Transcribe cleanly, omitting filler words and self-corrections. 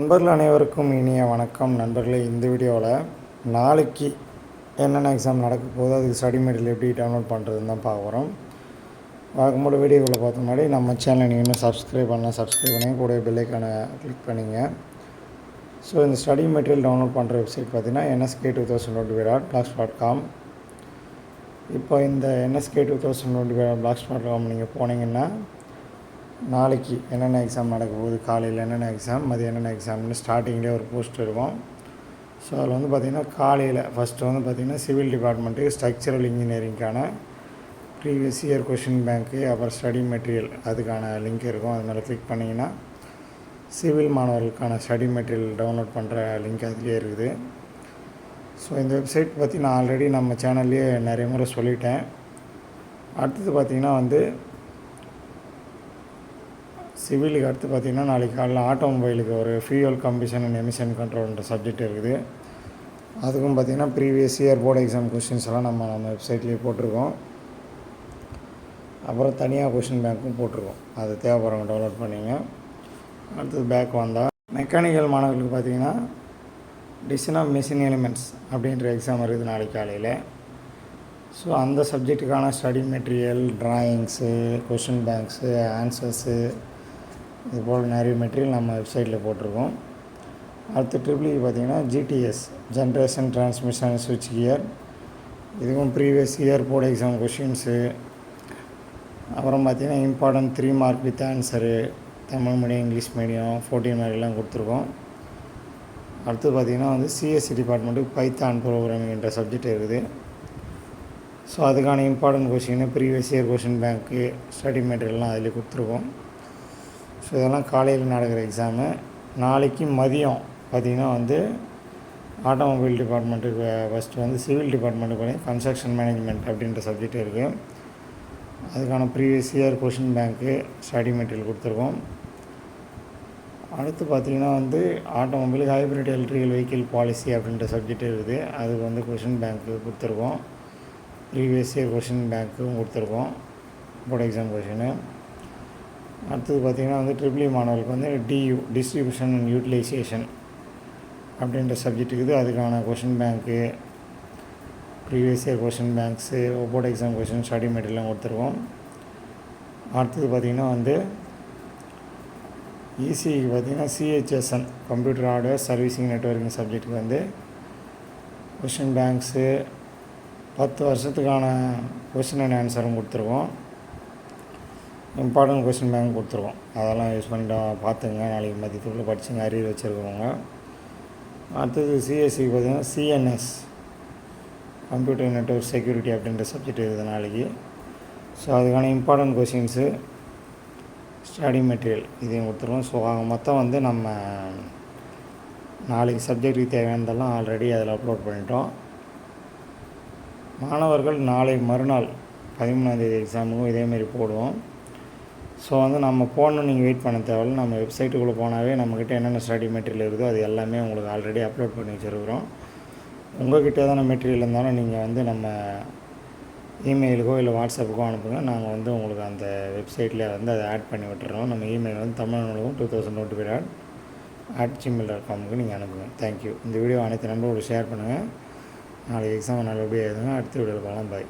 நண்பர்கள் அனைவருக்கும் இனிய வணக்கம். நண்பர்களே, இந்த வீடியோவில் நாளைக்கு என்னென்ன எக்ஸாம் நடக்க போகுது, அதுக்கு ஸ்டடி மெட்டீரியல் எப்படி டவுன்லோட் பண்ணுறதுன்னு தான் பார்க்குறோம். வழக்கம்போட வீடியோவில் பார்த்த முன்னாடி நம்ம சேனலை நீங்கள் இன்னும் சப்ஸ்கிரைப் பண்ணி கூட பெல் ஐக்கானை கிளிக் பண்ணிங்க. ஸோ இந்த ஸ்டடி மெட்டீரியல் டவுன்லோட் பண்ணுற வெப்சைட் பார்த்திங்கன்னா nsk2023.blogspot.com. இப்போ இந்த nsk2023.blogspot.com நீங்கள் போனீங்கன்னா நாளைக்கு என்னென்ன எக்ஸாம் நடக்க போகுது, காலையில் என்னென்ன எக்ஸாம், மதியம் என்னென்ன எக்ஸாம்னு ஸ்டார்டிங்லேயே ஒரு போஸ்ட் இருக்கும். ஸோ அதில் வந்து பார்த்திங்கன்னா காலையில் ஃபஸ்ட்டு வந்து பார்த்திங்கன்னா சிவில் டிபார்ட்மெண்ட்டு ஸ்ட்ரக்சரல் இன்ஜினியரிங்கான ப்ரீவியஸ் இயர் கொஷின் பேங்க்கு, அப்புறம் ஸ்டடி மெட்டீரியல் அதுக்கான லிங்க் இருக்கும். அது மேலே கிளிக் பண்ணிங்கன்னா சிவில் மாணவர்களுக்கான ஸ்டடி மெட்டீரியல் டவுன்லோட் பண்ணுற லிங்க் அதுலேயே இருக்குது. ஸோ இந்த வெப்சைட் பற்றி நான் ஆல்ரெடி நம்ம சேனல்லையே நிறைய முறை சொல்லிட்டேன். அடுத்தது பார்த்திங்கன்னா வந்து சிவிலுக்கு அடுத்து பார்த்திங்கன்னா நாளைக்கு காலையில் ஆட்டோமொபைலுக்கு ஒரு ஃபியூயல் கம்பஷன் அண்ட் எமிஷன் கண்ட்ரோல்ன்ற சப்ஜெக்ட் இருக்குது. அதுக்கும் பார்த்திங்கன்னா previous year board exam questions எல்லாம் நம்ம வெப்சைட்லேயே போட்டிருக்கோம். அப்புறம் தனியாக கொஷின் பேங்க்கும் போட்டிருக்கோம். அது தேவைப்படுறவங்க டவுன்லோட் பண்ணிங்க. அடுத்தது பேக் வந்தால் மெக்கானிக்கல் மாணவர்களுக்கு பார்த்திங்கன்னா டிசைன் ஆஃப் மெஷின் எலிமெண்ட்ஸ் அப்படின்ற எக்ஸாம் இருக்குது நாளைக்கு காலையில். ஸோ அந்த சப்ஜெக்ட்டுக்கான study material, drawings, question banks, answers, இதுபோல் நிறைய மெட்டீரியல் நம்ம வெப்சைட்டில் போட்டிருக்கோம். அடுத்து ட்ரிபிள் பார்த்திங்கன்னா ஜிடிஎஸ் ஜென்ரேஷன் டிரான்ஸ்மிஷன் சுவிட்ச் கியர், இதுவும் previous year board exam questions. அப்புறம் பார்த்திங்கன்னா important 3 mark with answer, Tamil medium, English medium, 14 மார்க்லாம் கொடுத்துருக்கோம். அடுத்து பார்த்திங்கன்னா வந்து சிஎஸ்சி டிபார்ட்மெண்ட்டுக்கு பைத்தான் ப்ரோக்ராமிங் என்ற சப்ஜெக்ட் இருக்குது. ஸோ அதுக்கான important question, previous year question பேங்க்கு, ஸ்டடி மெட்டீரியல்லாம் அதிலே கொடுத்துருக்கோம். ஸோ இதெல்லாம் காலையில் நடக்கிற எக்ஸாமு. நாளைக்கு மதியம் பார்த்திங்கன்னா வந்து ஆட்டோமொபைல் டிபார்ட்மெண்ட்டுக்கு ஃபஸ்ட்டு வந்து சிவில் டிபார்ட்மெண்ட்டுக்கு பண்ணி கன்ஸ்ட்ரக்ஷன் மேனேஜ்மெண்ட் அப்படின்ற சப்ஜெக்ட் இருக்குது. அதுக்கான ப்ரீவியஸ் இயர் கொஷின் பேங்க்கு, ஸ்டடி மெட்டீரியல் கொடுத்துருக்கோம். அடுத்து பார்த்திங்கன்னா வந்து ஆட்டோமொபைலுக்கு ஹைப்ரிட் எலக்ட்ரிக்கல் வெஹிக்கிள் பாலிசி அப்படின்ற சப்ஜெக்ட் இருக்குது. அதுக்கு வந்து கொஷின் பேங்க்கு கொடுத்துருக்கோம். ப்ரீவியஸ் இயர் கொஷின் பேங்க்கும் கொடுத்துருக்கோம், போர்டு எக்ஸாம் கொஷினு. அடுத்தது பார்த்திங்கன்னா வந்து ட்ரிபிள் மாணவர்களுக்கு வந்து டியூ டிஸ்ட்ரிபியூஷன் அண்ட் யூட்டிலைசேஷன் அப்படின்ற சப்ஜெக்ட் இருக்குது. அதுக்கான question bank, previous year question banks, board exam question, study மெட்டீரியல்லாம் கொடுத்துருக்கோம். அடுத்தது பார்த்திங்கன்னா வந்து இசிக்கு பார்த்திங்கன்னா CHSN computer hardware servicing networking சப்ஜெக்ட்டுக்கு வந்து கொஷின் பேங்க்ஸு, 10 வருஷத்துக்கான கொஷின் அண்ட் ஆன்சரும் கொடுத்துருக்கோம். இம்பார்ட்டன்ட் கொஷின் பேங்க் கொடுத்துருக்கோம். அதெல்லாம் யூஸ் பண்ணிட்டு பார்த்துங்க. நாளைக்கு மதியத்துக்குள்ளே படிச்சுங்க, அரியர் வச்சுருக்கவங்க. அடுத்தது சிஎஸ்சிக்கு பார்த்திங்கன்னா சிஎன்எஸ் கம்ப்யூட்டர் நெட்வொர்க் செக்யூரிட்டி அப்படின்ற சப்ஜெக்ட் இருக்குது நாளைக்கு. ஸோ அதுக்கான இம்பார்ட்டன்ட் கொஷின்ஸு, ஸ்டடி மெட்டீரியல் இதையும் கொடுத்துருக்கோம். ஸோ மொத்தம் வந்து நம்ம நாளைக்கு சப்ஜெக்ட்டுக்கு தேவையானதெல்லாம் ஆல்ரெடி அதில் அப்லோட் பண்ணிட்டோம். மாணவர்கள் நாளை மறுநாள் 13ஆந்தேதி எக்ஸாமுக்கும் இதேமாரி போடுவோம். ஸோ வந்து நம்ம போடணும், நீங்கள் வெயிட் பண்ண தேவையில்லை. நம்ம வெப்சைட்டுக்குள்ளே போனாவே நம்மக்கிட்ட என்னென்ன ஸ்டடி மெட்டீரியல் இருக்குதோ அது எல்லாமே உங்களுக்கு ஆல்ரெடி அப்லோட் பண்ணி வச்சுருக்குறோம். உங்கள்கிட்ட எதனா மெட்டீரியல் இருந்தாலும் நீங்கள் வந்து நம்ம இமெயிலுக்கோ இல்லை வாட்ஸ்அப்புக்கோ அனுப்புங்க. நாங்கள் வந்து உங்களுக்கு அந்த வெப்சைட்டில் வந்து அதை ஆட் பண்ணி விட்டுறோம். நம்ம இமெயில் வந்து தமிழ்நாடு 2023@gmail.comக்கு நீங்கள் அனுப்புங்க. தேங்க்யூ. இந்த வீடியோ அனைத்து நண்பர்களோடு ஷேர் பண்ணுங்கள். நாளைக்கு எக்ஸாம் நல்லபடியாக எழுதுங்க. அடுத்த வீடியோவில் பார்க்கலாம். பாய்.